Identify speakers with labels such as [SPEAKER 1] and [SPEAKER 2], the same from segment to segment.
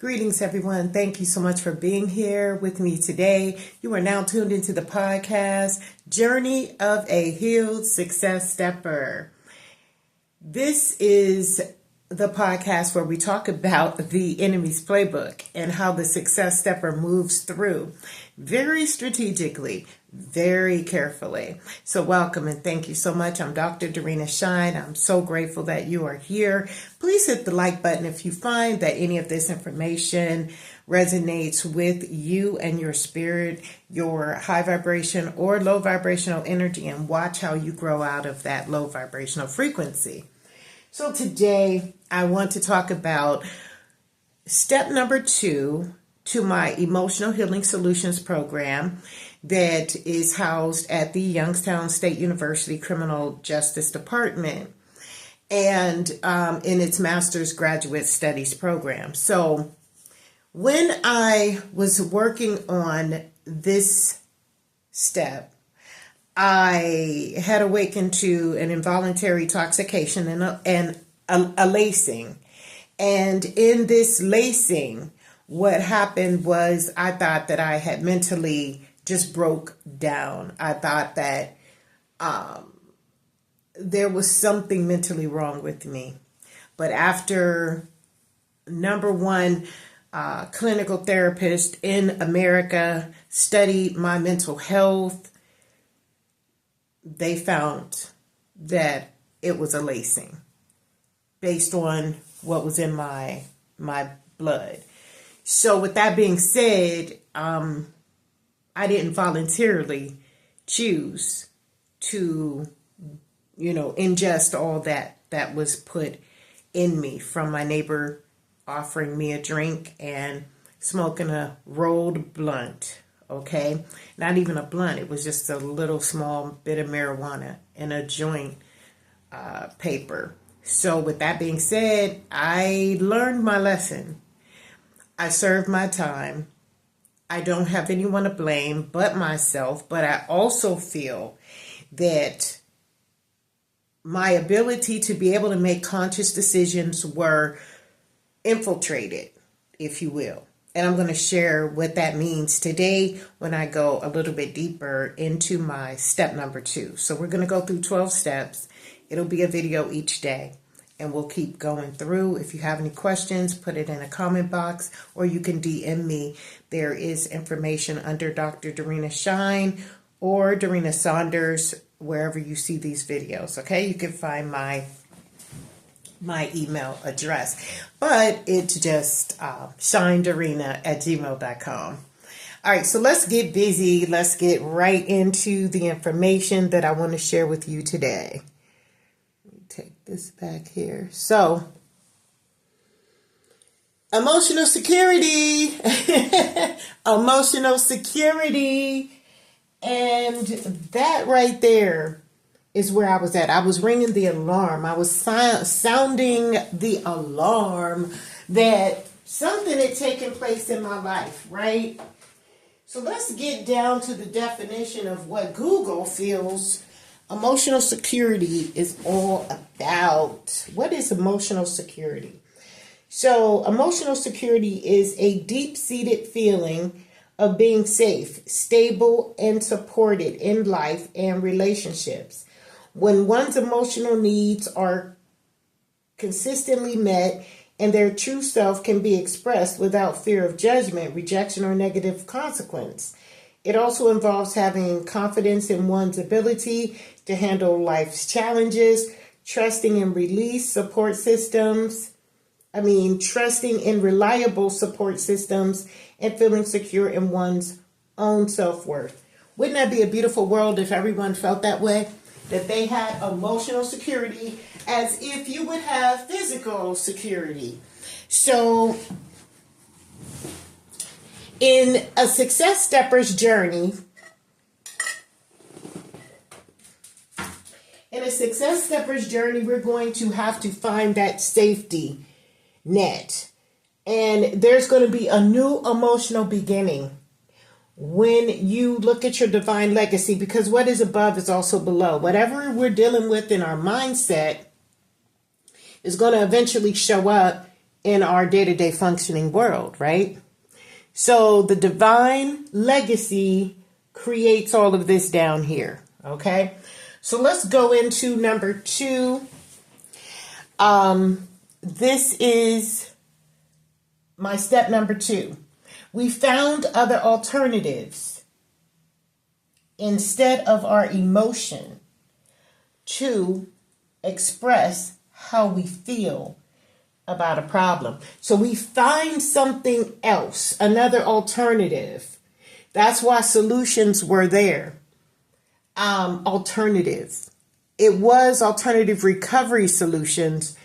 [SPEAKER 1] Greetings, everyone. Thank you so much for being here with me today. You are now tuned into the podcast, Journey of a Healed Success Stepper. This is the podcast where we talk about the enemy's playbook and how the success stepper moves through very strategically, very carefully. So welcome and thank you so much. I'm Dr. Dorina Shine. I'm so grateful that you are here. Please hit the like button if you find that any of this information resonates with you and your spirit, your high vibration or low vibrational energy, and watch how you grow out of that low vibrational frequency. So today I want to talk about step number 2 to my Emotional Healing Solutions program that is housed at the Youngstown State University Criminal Justice Department and in its Master's Graduate Studies program. So when I was working on this step, I had awakened to an involuntary intoxication and a lacing. And in this lacing, what happened was I thought that I had mentally just broke down. I thought that there was something mentally wrong with me. But after number one clinical therapist in America studied my mental health, they found that it was a lacing based on what was in my blood. So with that being said, I didn't voluntarily choose to, ingest all that was put in me from my neighbor offering me a drink and smoking a rolled blunt. Okay, not even a blunt. It was just a little small bit of marijuana in a joint paper. So with that being said, I learned my lesson. I served my time. I don't have anyone to blame but myself, but I also feel that my ability to be able to make conscious decisions were infiltrated, if you will. And I'm going to share what that means today when I go a little bit deeper into my step number 2. So we're going to go through 12 steps. It'll be a video each day. And we'll keep going through. If you have any questions, put it in a comment box or you can DM me. There is information under Dr. Dorina Shine or Dorina Saunders, wherever you see these videos. Okay, you can find my email address, but it's just shinedorina@gmail.com. All right, so let's get busy. Let's get right into the information that I want to share with you today. Take this back here. So, emotional security, emotional security. And that right there is where I was at. I was ringing the alarm. I was sounding the alarm that something had taken place in my life, right? So let's get down to the definition of what Google feels emotional security is all about. What is emotional security? So emotional security is a deep-seated feeling of being safe, stable, and supported in life and relationships. When one's emotional needs are consistently met and their true self can be expressed without fear of judgment, rejection, or negative consequence. It also involves having confidence in one's ability to handle life's challenges, trusting in trusting in reliable support systems, and feeling secure in one's own self-worth. Wouldn't that be a beautiful world if everyone felt that way? That they had emotional security as if you would have physical security. So, in a success stepper's journey, we're going to have to find that safety net. And there's going to be a new emotional beginning when you look at your divine legacy, because what is above is also below. Whatever we're dealing with in our mindset is going to eventually show up in our day-to-day functioning world, right? So the divine legacy creates all of this down here, okay? So let's go into number 2. This is my step number 2. We found other alternatives instead of our emotion to express how we feel about a problem. So we find something else, another alternative. That's why solutions were there. Alternative. It was alternative recovery solutions,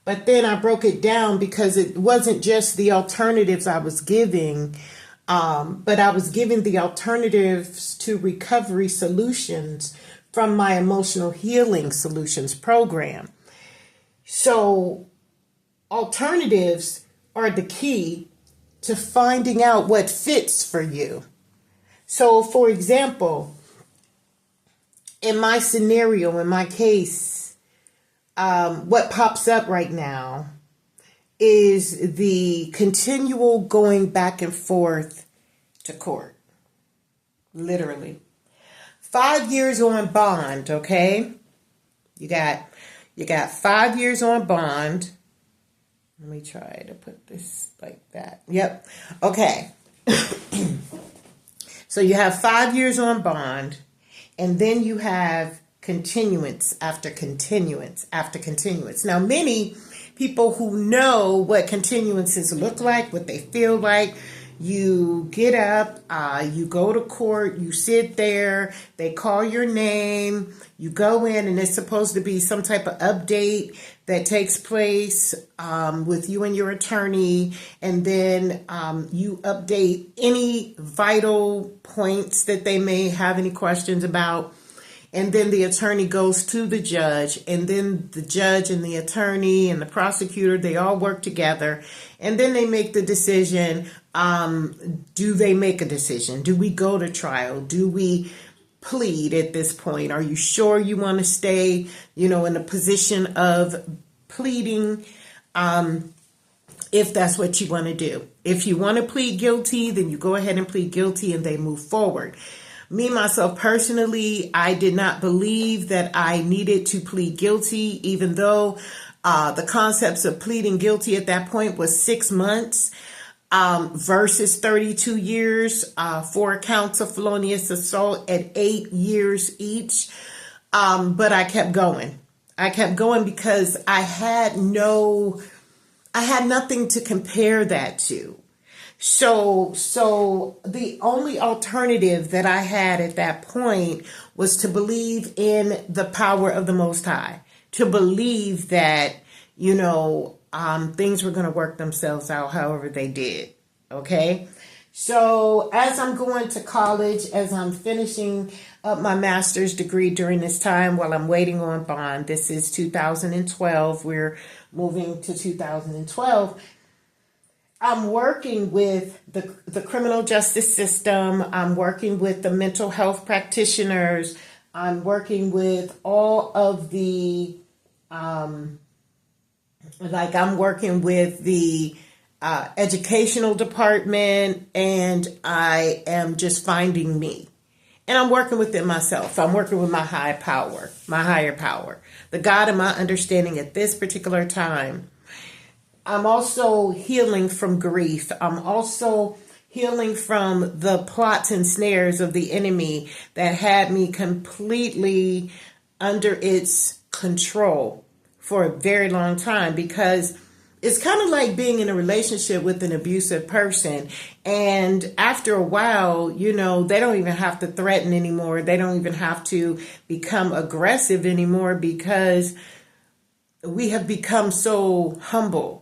[SPEAKER 1] but then I broke it down because it wasn't just the alternatives I was giving, but I was giving the alternatives to recovery solutions from my emotional healing solutions program. So alternatives are the key to finding out what fits for you. So, for example, in my scenario, in my case, what pops up right now is the continual going back and forth to court. Literally. 5 years on bond, okay? You got 5 years on bond. Let me try to put this like that. Yep. Okay. So you have 5 years on bond, and then you have continuance after continuance after continuance. Now, many people who know what continuances look like, what they feel like, you get up, you go to court, you sit there, they call your name, you go in, and it's supposed to be some type of update that takes place with you and your attorney, and then you update any vital points that they may have any questions about. And then the attorney goes to the judge, and then the judge and the attorney and the prosecutor, they all work together, and then they make the decision. Do they make a decision? Do we go to trial? Do we plead at this point? Are you sure you want to stay, in a position of pleading, if that's what you want to do? If you want to plead guilty, then you go ahead and plead guilty, and they move forward. Me, myself, personally, I did not believe that I needed to plead guilty, even though the concepts of pleading guilty at that point was 6 months versus 32 years, 4 counts of felonious assault at 8 years each. But I kept going. I kept going because I had nothing to compare that to. So the only alternative that I had at that point was to believe in the power of the Most High, to believe that, things were going to work themselves out however they did. Okay. So as I'm going to college, as I'm finishing up my master's degree during this time while I'm waiting on bond, this is 2012. We're moving to 2012. I'm working with the criminal justice system. I'm working with the mental health practitioners. I'm working with all of the, I'm working with the educational department, and I am just finding me. And I'm working within myself. I'm working with my higher power, the God of my understanding at this particular time. I'm also healing from grief. I'm also healing from the plots and snares of the enemy that had me completely under its control for a very long time, because it's kind of like being in a relationship with an abusive person. And after a while, they don't even have to threaten anymore. They don't even have to become aggressive anymore, because we have become so humble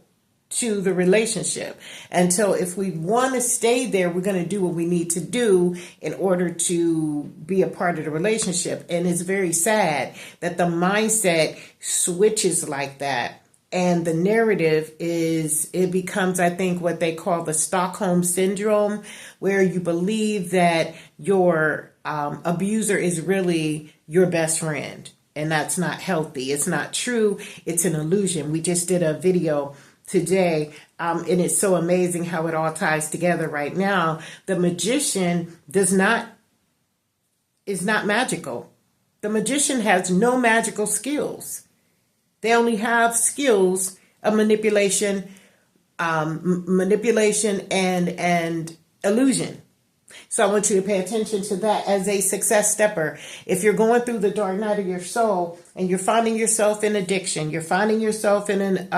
[SPEAKER 1] to the relationship. And so if we want to stay there, we're going to do what we need to do in order to be a part of the relationship. And it's very sad that the mindset switches like that. And the narrative it becomes, I think, what they call the Stockholm syndrome, where you believe that your abuser is really your best friend. And that's not healthy. It's not true. It's an illusion. We just did a video today. And it's so amazing how it all ties together right now. The magician is not magical. The magician has no magical skills. They only have skills of manipulation and illusion. So I want you to pay attention to that as a success stepper. If you're going through the dark night of your soul and you're finding yourself in addiction, you're finding yourself in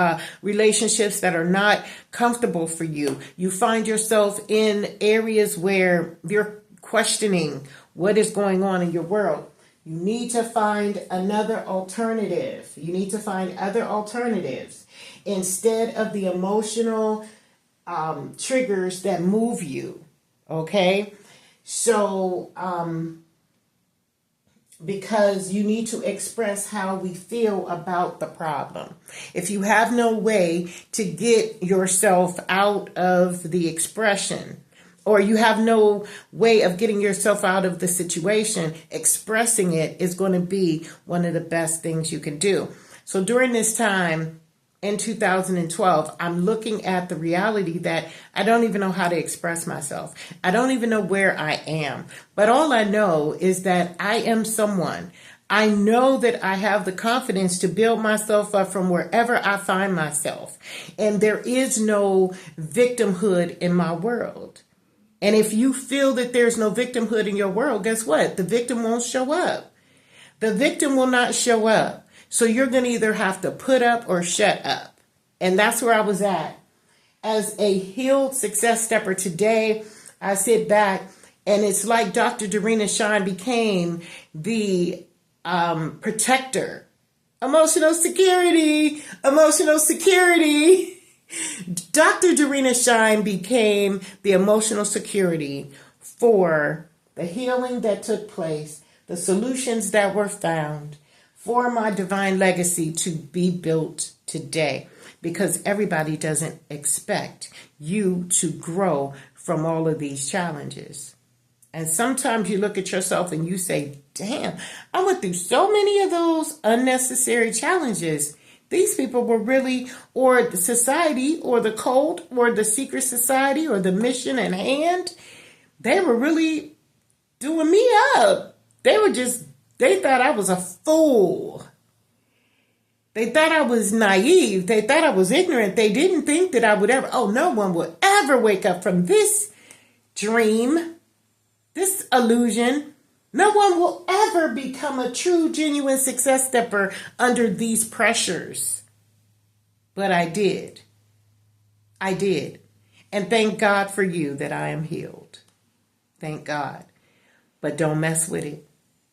[SPEAKER 1] relationships that are not comfortable for you, you find yourself in areas where you're questioning what is going on in your world, you need to find another alternative. You need to find other alternatives instead of the emotional triggers that move you. Okay? So, because you need to express how we feel about the problem. If you have no way to get yourself out of the expression, or you have no way of getting yourself out of the situation, expressing it is going to be one of the best things you can do. So during this time in 2012, I'm looking at the reality that I don't even know how to express myself. I don't even know where I am. But all I know is that I am someone. I know that I have the confidence to build myself up from wherever I find myself. And there is no victimhood in my world. And if you feel that there's no victimhood in your world, guess what? The victim won't show up. The victim will not show up. So you're going to either have to put up or shut up. And that's where I was at. As a healed success stepper today, I sit back and it's like Dr. Dorina Shine became the protector. Emotional security. Dr. Dorina Shine became the emotional security for the healing that took place, the solutions that were found, for my divine legacy to be built today, because everybody doesn't expect you to grow from all of these challenges. And sometimes you look at yourself and you say, damn, I went through so many of those unnecessary challenges. These people were really, or the society or the cult or the secret society or the mission at hand, they were really doing me up. They thought I was a fool. They thought I was naive. They thought I was ignorant. They didn't think that I would ever, no one will ever wake up from this dream, this illusion. No one will ever become a true, genuine success stepper under these pressures. But I did. And thank God for you that I am healed. Thank God. But don't mess with it.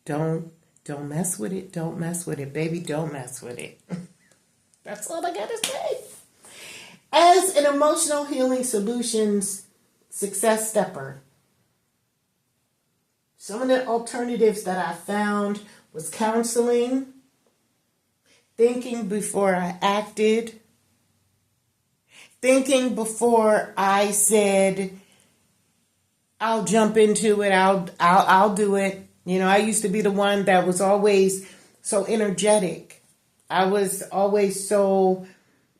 [SPEAKER 1] Don't mess with it. Don't mess with it. Baby, don't mess with it. That's all I got to say. As an emotional healing solutions success stepper, some of the alternatives that I found was counseling, thinking before I acted, thinking before I said, I'll jump into it, I'll do it. You know, I used to be the one that was always so energetic. I was always so,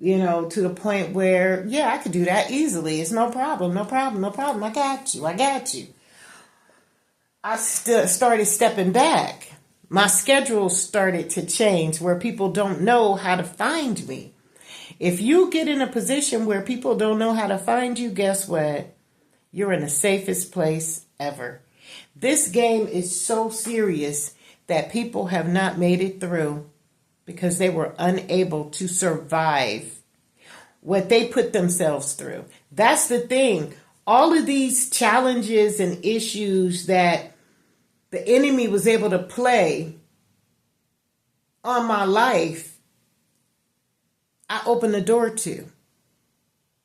[SPEAKER 1] to the point where, yeah, I could do that easily. It's no problem. I got you. I started stepping back. My schedule started to change where people don't know how to find me. If you get in a position where people don't know how to find you, guess what? You're in the safest place ever. This game is so serious that people have not made it through because they were unable to survive what they put themselves through. That's the thing. All of these challenges and issues that the enemy was able to play on my life, I opened the door to.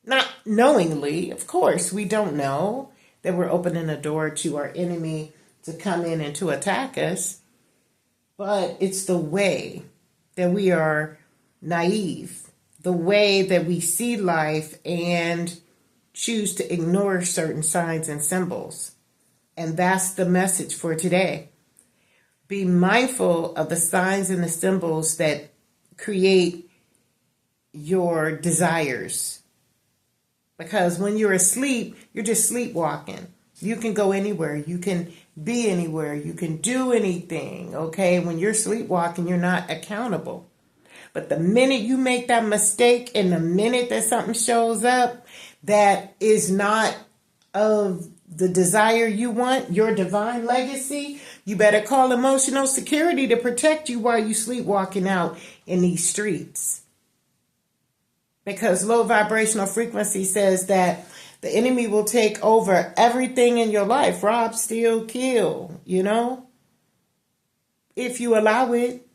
[SPEAKER 1] Not knowingly, of course, we don't know that we're opening a door to our enemy to come in and to attack us. But it's the way that we are naive, the way that we see life and choose to ignore certain signs and symbols. And that's the message for today. Be mindful of the signs and the symbols that create your desires. Because when you're asleep, you're just sleepwalking. You can go anywhere. You can be anywhere. You can do anything, okay? When you're sleepwalking, you're not accountable. But the minute you make that mistake and the minute that something shows up that is not of the desire you want, your divine legacy, you better call emotional security to protect you while you sleepwalking out in these streets. Because low vibrational frequency says that the enemy will take over everything in your life. Rob, steal, kill, if you allow it.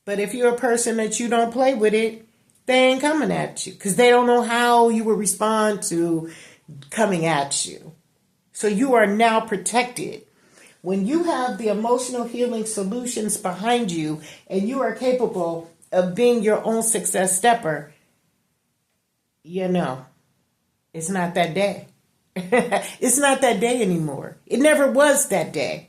[SPEAKER 1] But if you're a person that you don't play with it, they ain't coming at you because they don't know how you will respond to coming at you. So you are now protected. When you have the emotional healing solutions behind you and you are capable of being your own success stepper, it's not that day. It's not that day anymore. It never was that day.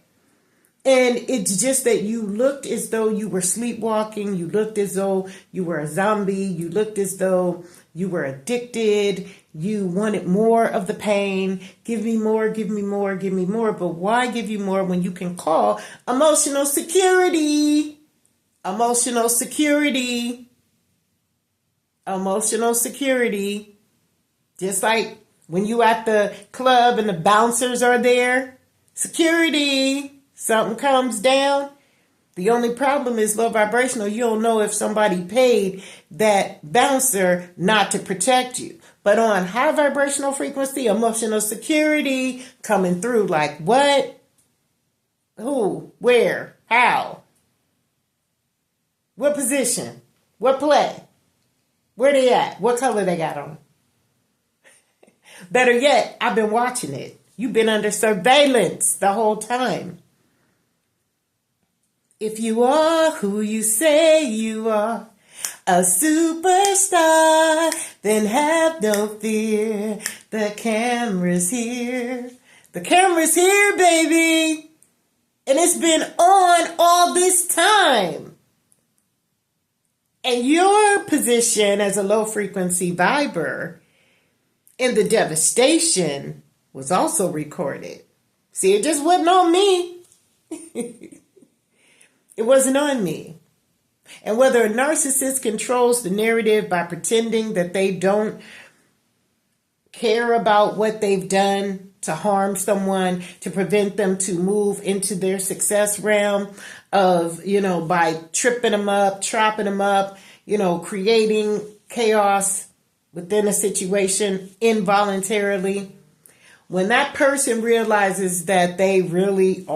[SPEAKER 1] And it's just that you looked as though you were sleepwalking. You looked as though you were a zombie. You looked as though you were addicted. You wanted more of the pain. Give me more, give me more, give me more. But why give you more when you can call emotional security? Emotional security. Emotional security. Just like when you at the club and the bouncers are there. Security. Something comes down. The only problem is low vibrational. You don't know if somebody paid that bouncer not to protect you. But on high vibrational frequency, emotional security coming through like what? Who? Where? How? What position? What play? Where they at? What color they got on? Better yet, I've been watching it. You've been under surveillance the whole time. If you are who you say you are, a superstar, then have no fear. The camera's here. The camera's here, baby. And it's been on all this time. And your position as a low frequency viber in the devastation was also recorded. See, it just wasn't on me. It wasn't on me. And whether a narcissist controls the narrative by pretending that they don't care about what they've done to harm someone, to prevent them to move into their success realm of, by tripping them up, trapping them up, creating chaos within a situation involuntarily. When that person realizes that they really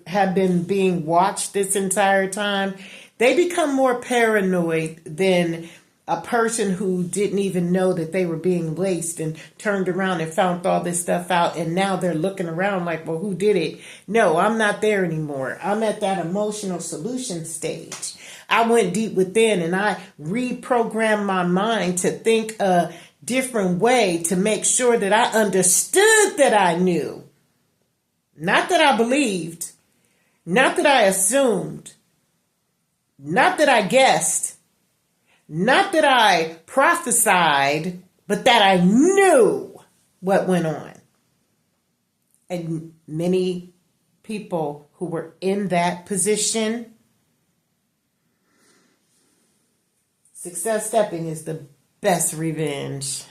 [SPEAKER 1] have been being watched this entire time, they become more paranoid than a person who didn't even know that they were being laced and turned around and found all this stuff out. And now they're looking around like, well, who did it? No, I'm not there anymore. I'm at that emotional solution stage. I went deep within and I reprogrammed my mind to think a different way to make sure that I understood that I knew. Not that I believed. Not that I assumed. Not that I guessed. Not that I prophesied, but that I knew what went on. And many people who were in that position, success stepping is the best revenge.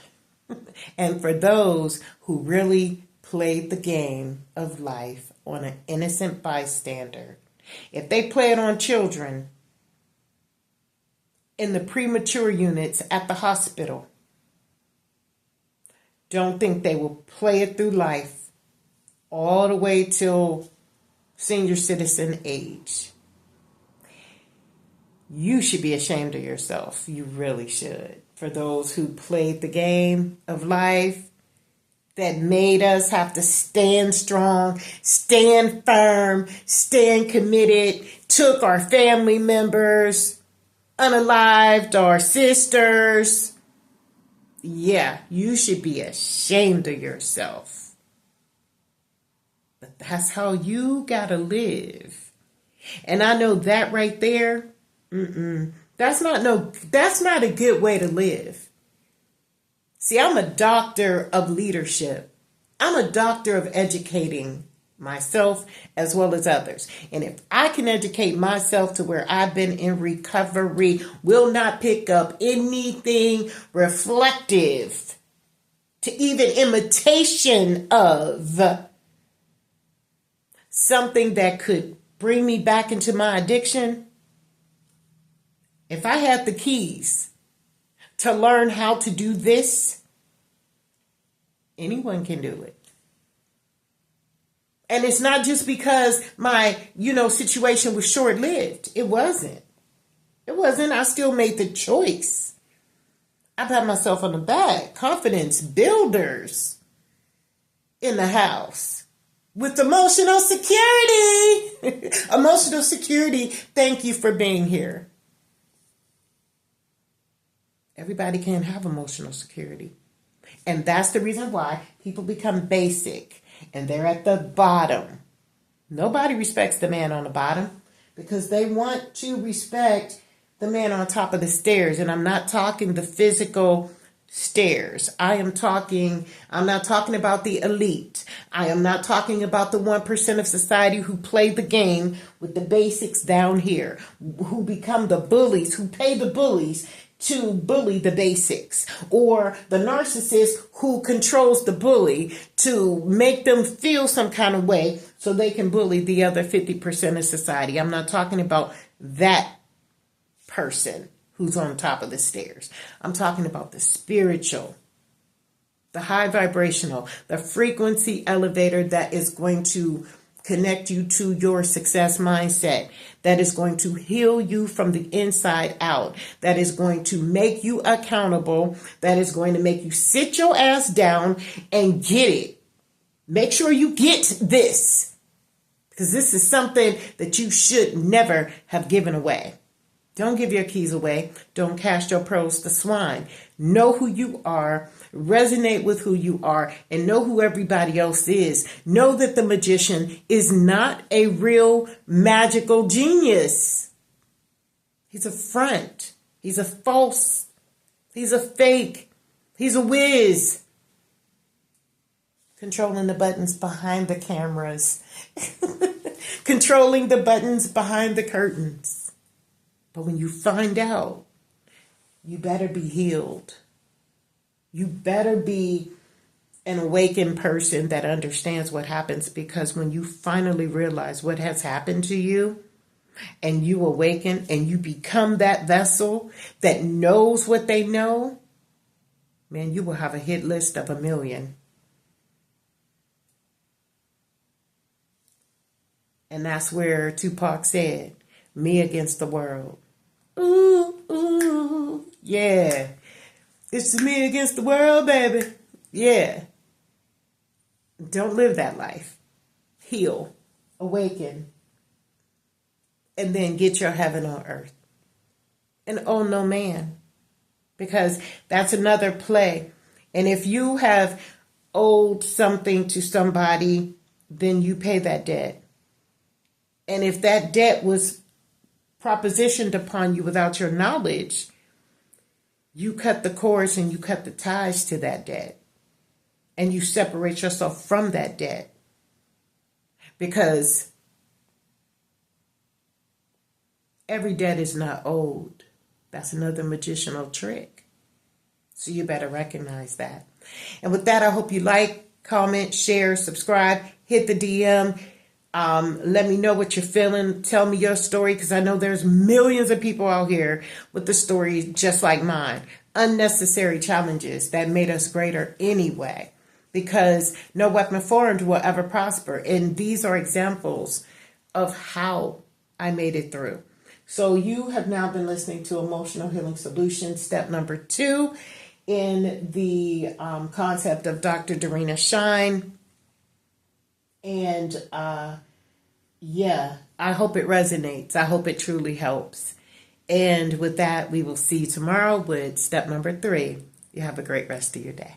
[SPEAKER 1] And for those who really played the game of life on an innocent bystander, if they play it on children in the premature units at the hospital, don't think they will play it through life all the way till senior citizen age. You should be ashamed of yourself. You really should. For those who played the game of life that made us have to stand strong, stand firm, stand committed, took our family members, unalived our sisters. Yeah, you should be ashamed of yourself. But that's how you gotta live. And I know that right there, That's not a good way to live. See, I'm a doctor of leadership. I'm a doctor of educating myself as well as others. And if I can educate myself to where I've been in recovery, will not pick up anything reflective to even imitation of something that could bring me back into my addiction. If I had the keys to learn how to do this, anyone can do it. And it's not just because my, situation was short-lived. It wasn't. I still made the choice. I pat myself on the back. Confidence builders in the house with emotional security. Emotional security, thank you for being here. Everybody can't have emotional security. And that's the reason why people become basic and they're at the bottom. Nobody respects the man on the bottom because they want to respect the man on top of the stairs. And I'm not talking the physical stairs. I'm not talking about the elite. I am not talking about the 1% of society who play the game with the basics down here, who become the bullies, who pay the bullies to bully the basics, or the narcissist who controls the bully to make them feel some kind of way so they can bully the other 50% of society. I'm not talking about that person who's on top of the stairs. I'm talking about the spiritual, the high vibrational, the frequency elevator that is going to connect you to your success mindset, that is going to heal you from the inside out, that is going to make you accountable, that is going to make you sit your ass down and get it. Make sure you get this, because this is something that you should never have given away. Don't give your keys away. Don't cast your pearls to swine. Know who you are, resonate with who you are, and know who everybody else is. Know that the magician is not a real magical genius. He's a front. He's a false. He's a fake. He's a whiz. Controlling the buttons behind the cameras. Controlling the buttons behind the curtains. But when you find out, you better be healed. You better be an awakened person that understands what happens, because when you finally realize what has happened to you and you awaken and you become that vessel that knows what they know, man, you will have a hit list of 1 million. And that's where Tupac said, "Me against the world." Ooh, ooh, yeah. It's me against the world, baby. Yeah. Don't live that life. Heal, awaken, and then get your heaven on earth. And owe no man, because that's another play. And if you have owed something to somebody, then you pay that debt. And if that debt was propositioned upon you without your knowledge, you cut the cords and you cut the ties to that debt. And you separate yourself from that debt. Because every debt is not owed. That's another magicianal trick. So you better recognize that. And with that, I hope you like, comment, share, subscribe, hit the DM. Let me know what you're feeling. Tell me your story, because I know there's millions of people out here with the stories just like mine. Unnecessary challenges that made us greater anyway, because no weapon formed will ever prosper. And these are examples of how I made it through. So you have now been listening to Emotional Healing Solutions, step number 2 in the concept of Dr. Dorina Shine. And I hope it resonates. I hope it truly helps. And with that, we will see you tomorrow with step number 3. You have a great rest of your day.